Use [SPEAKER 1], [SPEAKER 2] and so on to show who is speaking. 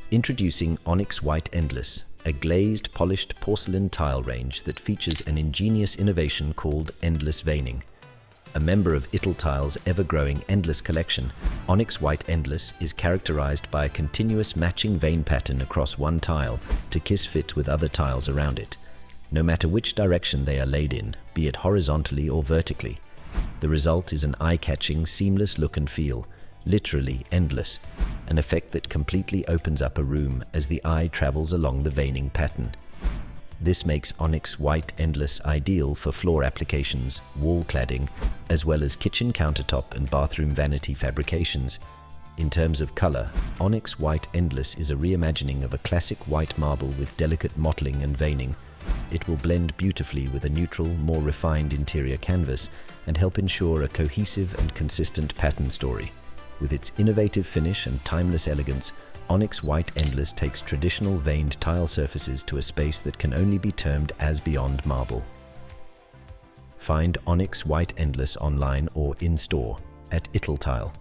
[SPEAKER 1] Introducing Onyx White Endless, a glazed, polished porcelain tile range that features an ingenious innovation called endless veining. A member of Italtile's ever-growing Endless collection, Onyx White Endless is characterized by a continuous matching vein pattern across one tile to kiss fit with other tiles around it, no matter which direction they are laid in, be it horizontally or vertically. The result is an eye-catching, seamless look and feel, literally endless, an effect that completely opens up a room as the eye travels along the veining pattern. This makes Onyx White Endless ideal for floor applications, wall cladding, as well as kitchen countertop and bathroom vanity fabrications. In terms of color, Onyx White Endless is a reimagining of a classic white marble with delicate mottling and veining. It will blend beautifully with a neutral, more refined interior canvas and help ensure a cohesive and consistent pattern story. With its innovative finish and timeless elegance, Onyx White Endless takes traditional veined tile surfaces to a space that can only be termed as beyond marble. Find Onyx White Endless online or in-store at Italtile.